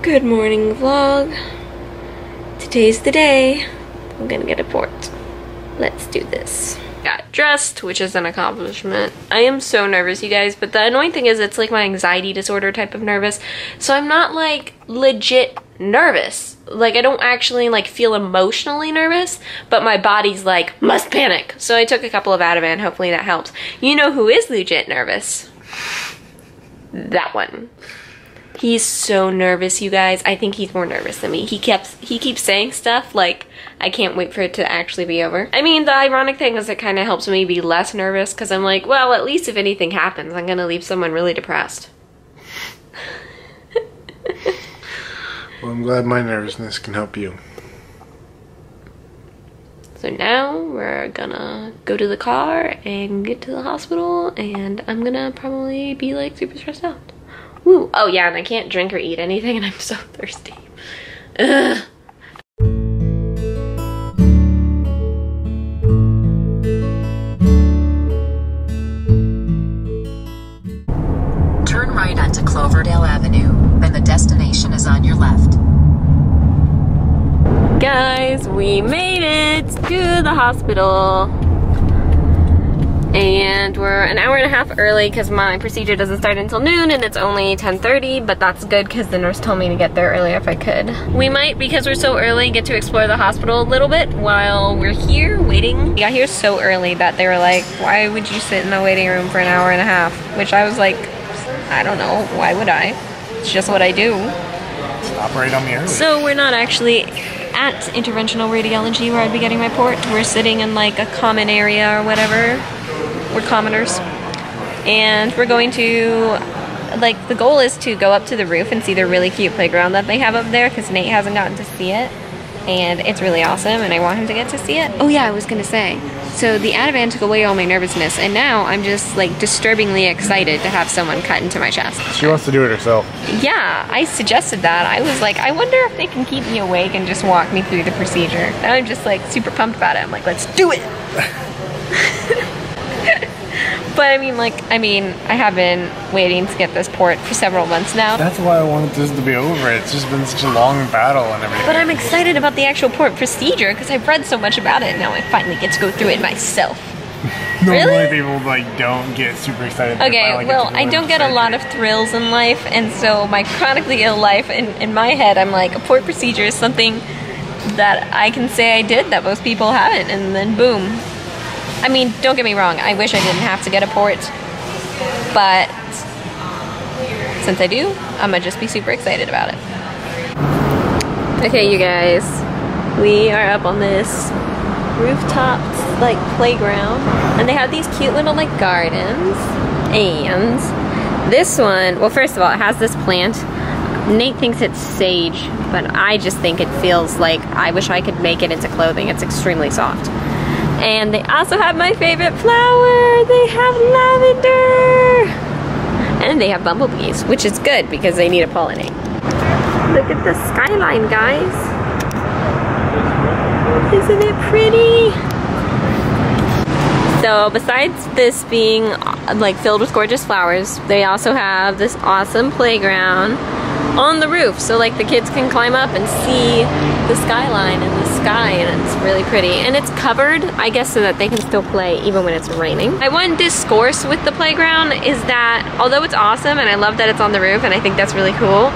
Good morning, vlog. Today's the day. I'm gonna get a port. Let's do this. Got dressed, which is an accomplishment. I am so nervous, you guys, but the annoying thing is it's like my anxiety disorder type of nervous. So I'm not like legit nervous. Like I don't actually like feel emotionally nervous, but my body's like, must panic. So I took a couple of Ativan, hopefully that helps. You know who is legit nervous? That one. He's so nervous, you guys. I think he's more nervous than me. He keeps saying stuff like, I can't wait for it to actually be over. I mean, the ironic thing is it kind of helps me be less nervous because I'm like, well, at least if anything happens, I'm gonna leave someone really depressed. Well, I'm glad my nervousness can help you. So now we're gonna go to the car and get to the hospital, and I'm gonna probably be like super stressed out. Woo. Oh yeah, and I can't drink or eat anything, and I'm so thirsty. Ugh. Turn right onto Cloverdale Avenue, then the destination is on your left. Guys, we made it to the hospital. And we're an hour and a half early because my procedure doesn't start until noon and it's only 10:30, but that's good because the nurse told me to get there early if I could. We might, because we're so early, get to explore the hospital a little bit while we're here waiting. We got here so early that they were like, why would you sit in the waiting room for an hour and a half? Which I was like, I don't know, why would I? It's just what I do. Stop right on me early. So we're not actually at interventional radiology where I'd be getting my port. We're sitting in like a common area or whatever. We're commoners, and we're going to, like, the goal is to go up to the roof and see the really cute playground that they have up there because Nate hasn't gotten to see it, and it's really awesome and I want him to get to see it. Oh yeah, I was gonna say, so the Ativan took away all my nervousness and now I'm just like disturbingly excited to have someone cut into my chest. She wants to do it herself. Yeah, I suggested that. I was like, I wonder if they can keep me awake and just walk me through the procedure. Now I'm just like super pumped about it. I'm like, let's do it! But I have been waiting to get this port for several months now. That's why I wanted this to be over. It's just been such a long battle and everything. But I'm excited about the actual port procedure because I've read so much about it and now I finally get to go through it myself. Normally Really? people like don't get super excited. Okay, well, I don't get a lot of thrills in life, and so my chronically ill life, in my head, I'm like, a port procedure is something that I can say I did that most people haven't, and then boom. I mean, don't get me wrong, I wish I didn't have to get a port, but since I do, I'm gonna just be super excited about it. Okay, you guys, we are up on this rooftop, like, playground, and they have these cute little, like, gardens, and this one, well, first of all, it has this plant. Nate thinks it's sage, but I just think it feels like I wish I could make it into clothing. It's extremely soft. And they also have my favorite flower. They have lavender. And they have bumblebees, which is good because they need to pollinate. Look at the skyline, guys. Isn't it pretty? So besides this being like filled with gorgeous flowers, they also have this awesome playground on the roof, so like the kids can climb up and see the skyline and the sky, and it's really pretty. And it's covered, I guess, so that they can still play even when it's raining. My one discourse with the playground is that although it's awesome and I love that it's on the roof and I think that's really cool,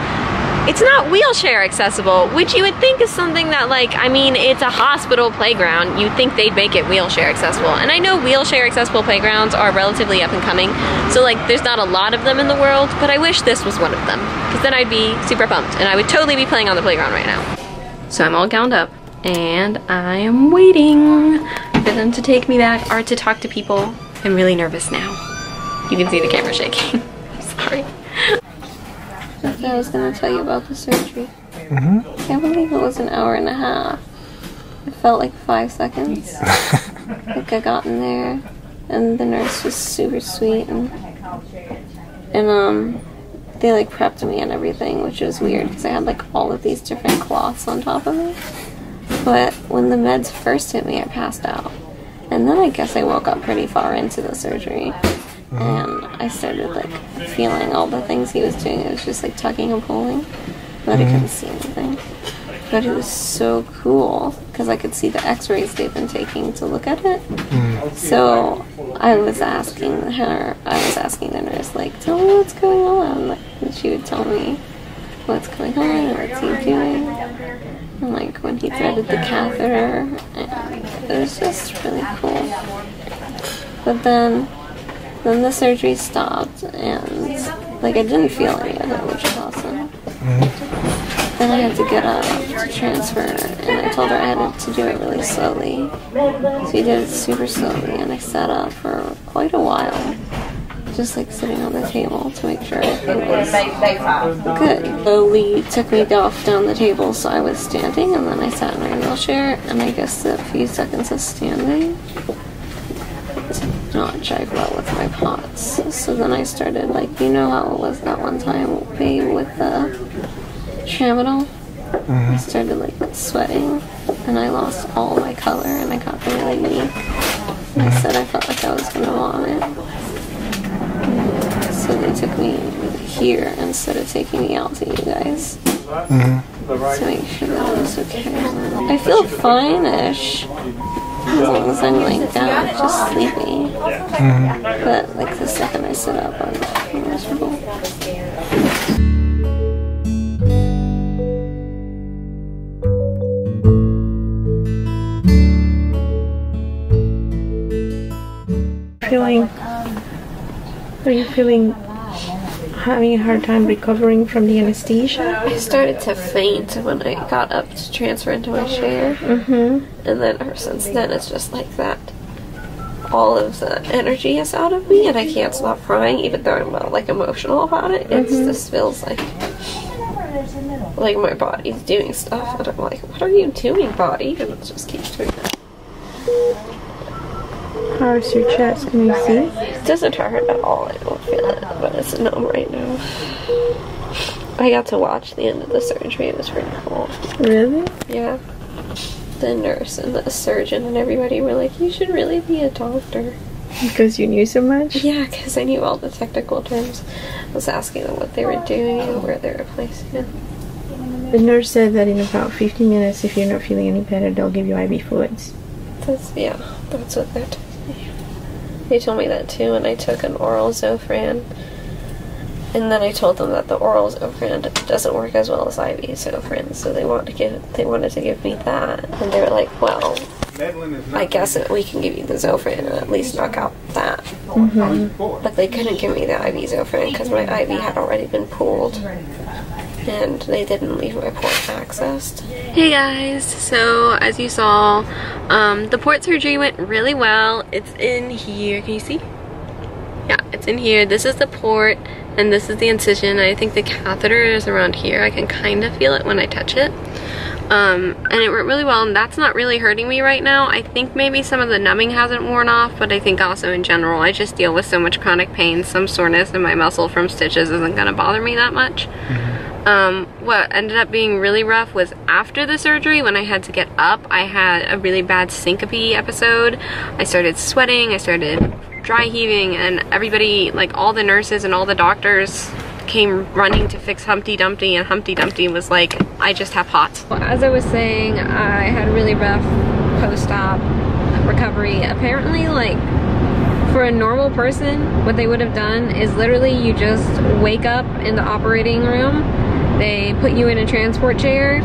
it's not wheelchair accessible, which you would think is something that, like, I mean, it's a hospital playground. You'd think they'd make it wheelchair accessible. And I know wheelchair accessible playgrounds are relatively up and coming, so like there's not a lot of them in the world, but I wish this was one of them, because then I'd be super pumped and I would totally be playing on the playground right now. So I'm all gowned up and I am waiting for them to take me back or to talk to people. I'm really nervous now. You can see the camera shaking. Sorry. I was gonna tell you about the surgery. I can't believe it was an hour and a half. It felt like 5 seconds. Like I got in there and the nurse was super sweet and they like prepped me and everything, which was weird because I had like all of these different cloths on top of me. But when the meds first hit me, I passed out. And then I guess I woke up pretty far into the surgery. And I started like feeling all the things he was doing. It was just like tugging and pulling. but he couldn't see anything. But it was so cool because I could see the x-rays they've been taking to look at it. So I was asking the nurse, like, tell me what's going on. Like, and she would tell me what's going on and what's he doing. And like when he threaded the catheter, and it was just really cool. But then the surgery stopped, and like I didn't feel any of it, which was awesome. Then I had to get up to transfer, and I told her I had to do it really slowly. So we did it super slowly, and I sat up for quite a while, just like sitting on the table to make sure everything was good. Slowly took me off down the table, so I was standing, and then I sat in my wheelchair, and I guess a few seconds of standing did not jive well with my POTS. So then I started, like, you know how it was that one time with the tramadol? I started like sweating, and I lost all my color, and I got really weak. And I said I felt like I was gonna vomit. So they took me here instead of taking me out to you guys to make sure that I was okay. I feel fine-ish as long as I'm laying down, just sleepy. But like the second I sit up, I'm miserable. Are you feeling having a hard time recovering from the anesthesia? I started to faint when I got up to transfer into my chair. And then ever since then it's just like that. All of the energy is out of me, and I can't stop crying even though I'm not like emotional about it. It just feels like my body's doing stuff, and I'm like, what are you doing, body? And it just keeps doing that. How's your chest? Can you see? It doesn't hurt at all. I don't feel it, but it's numb right now. I got to watch the end of the surgery. It was pretty cool. Really? Yeah. The nurse and the surgeon and everybody were like, you should really be a doctor. Because you knew so much? Yeah, because I knew all the technical terms. I was asking them what they were doing and where they were placing it. The nurse said that in about 15 minutes, if you're not feeling any better, they'll give you IV fluids. That's what they're telling me. They told me that too, and I took an oral Zofran. And then I told them that the oral Zofran doesn't work as well as IV Zofran, so they wanted to give me that. And they were like, well, I guess we can give you the Zofran and at least knock out that. But they couldn't give me the IV Zofran because my IV had already been pulled. And they didn't leave my port accessed. Hey guys, so as you saw, the port surgery went really well. It's in here, can you see? Yeah, it's in here. This is the port, and this is the incision. I think the catheter is around here. I can kind of feel it when I touch it. And it went really well, and that's not really hurting me right now. I think maybe some of the numbing hasn't worn off, but I think also in general, I just deal with so much chronic pain. Some soreness in my muscle from stitches isn't gonna bother me that much. What ended up being really rough was after the surgery, when I had to get up, I had a really bad syncope episode. I started sweating, I started dry heaving, and everybody, like all the nurses and all the doctors came running to fix Humpty Dumpty, and Humpty Dumpty was like, I just have POTS. Well, as I was saying, I had a really rough post-op recovery. Apparently, like, for a normal person, what they would have done is literally you just wake up in the operating room, they put you in a transport chair,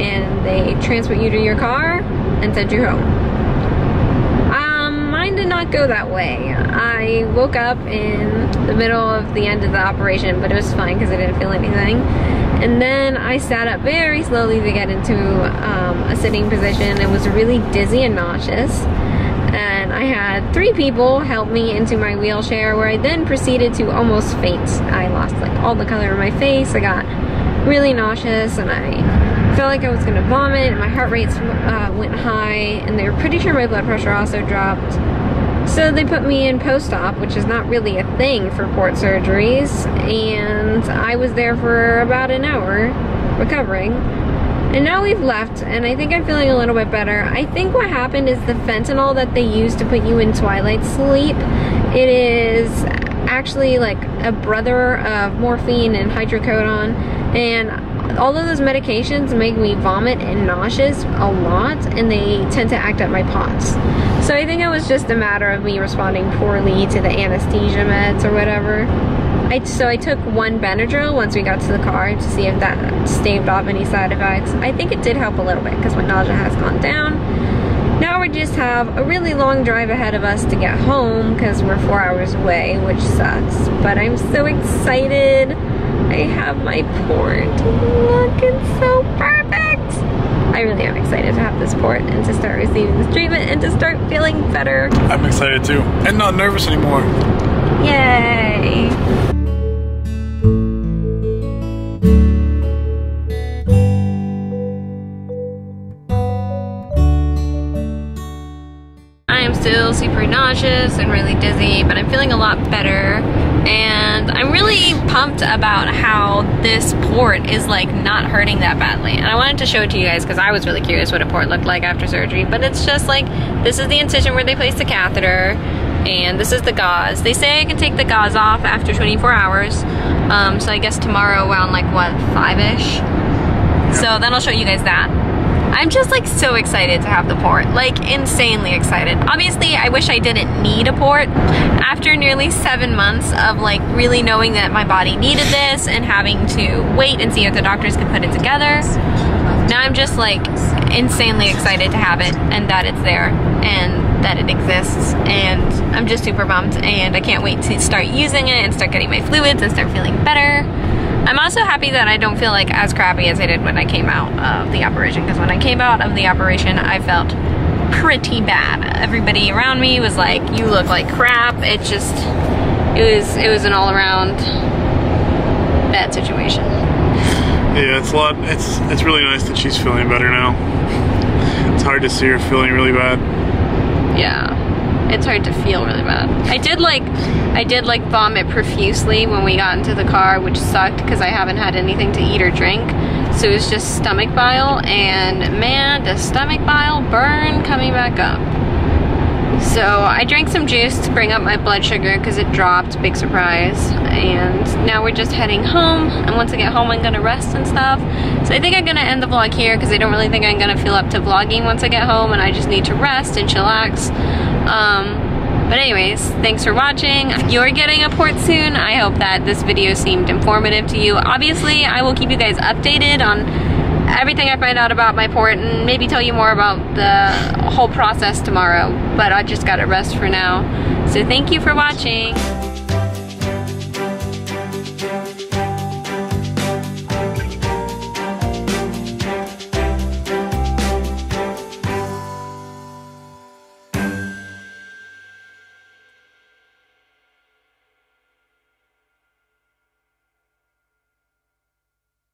and they transport you to your car and send you home. Mine did not go that way. I woke up in the middle of the end of the operation, but it was fine because I didn't feel anything. And then I sat up very slowly to get into a sitting position. It was really dizzy and nauseous. And I had 3 people help me into my wheelchair, where I then proceeded to almost faint. I lost like all the color in my face. I got really nauseous, and I felt like I was gonna vomit, and my heart rates went high, and they were pretty sure my blood pressure also dropped. So they put me in post-op, which is not really a thing for port surgeries, and I was there for about an hour recovering. And now we've left, and I think I'm feeling a little bit better. I think what happened is the fentanyl that they use to put you in twilight sleep, it is actually like a brother of morphine and hydrocodone, and all of those medications make me vomit and nauseous a lot, and they tend to act at my POTS. So I think it was just a matter of me responding poorly to the anesthesia meds or whatever. So I took one Benadryl once we got to the car to see if that staved off any side effects. I think it did help a little bit because my nausea has gone down. Now we just have a really long drive ahead of us to get home because we're 4 hours away, which sucks. But I'm so excited. I have my port. Look, it's so perfect. I really am excited to have this port and to start receiving this treatment and to start feeling better. I'm excited too, and not nervous anymore. Yay! Still super nauseous and really dizzy, but I'm feeling a lot better, and I'm really pumped about how this port is like not hurting that badly. And I wanted to show it to you guys because I was really curious what a port looked like after surgery. But it's just like, this is the incision where they place the catheter, and this is the gauze. They say I can take the gauze off after 24 hours. So I guess tomorrow around like what, 5-ish? Yep. So then I'll show you guys that. I'm just like so excited to have the port, like insanely excited. Obviously, I wish I didn't need a port. After nearly 7 months of like really knowing that my body needed this and having to wait and see if the doctors could put it together, now I'm just like insanely excited to have it and that it's there and that it exists, and I'm just super bummed, and I can't wait to start using it and start getting my fluids and start feeling better. I'm also happy that I don't feel like as crappy as I did when I came out of the operation, because when I came out of the operation, I felt pretty bad. Everybody around me was like, you look like crap. It was an all-around bad situation. Yeah, it's really nice that she's feeling better now. It's hard to see her feeling really bad. Yeah. It's hard to feel really bad. I did like vomit profusely when we got into the car, which sucked because I haven't had anything to eat or drink. So it was just stomach bile, and man, the stomach bile burn coming back up. So I drank some juice to bring up my blood sugar because it dropped, big surprise. And now we're just heading home, and once I get home I'm gonna rest and stuff. So I think I'm gonna end the vlog here because I don't really think I'm gonna feel up to vlogging once I get home, and I just need to rest and chillax. But anyways, thanks for watching. If you're getting a port soon, I hope that this video seemed informative to you. Obviously, I will keep you guys updated on everything I find out about my port and maybe tell you more about the whole process tomorrow. But I just gotta rest for now. So thank you for watching.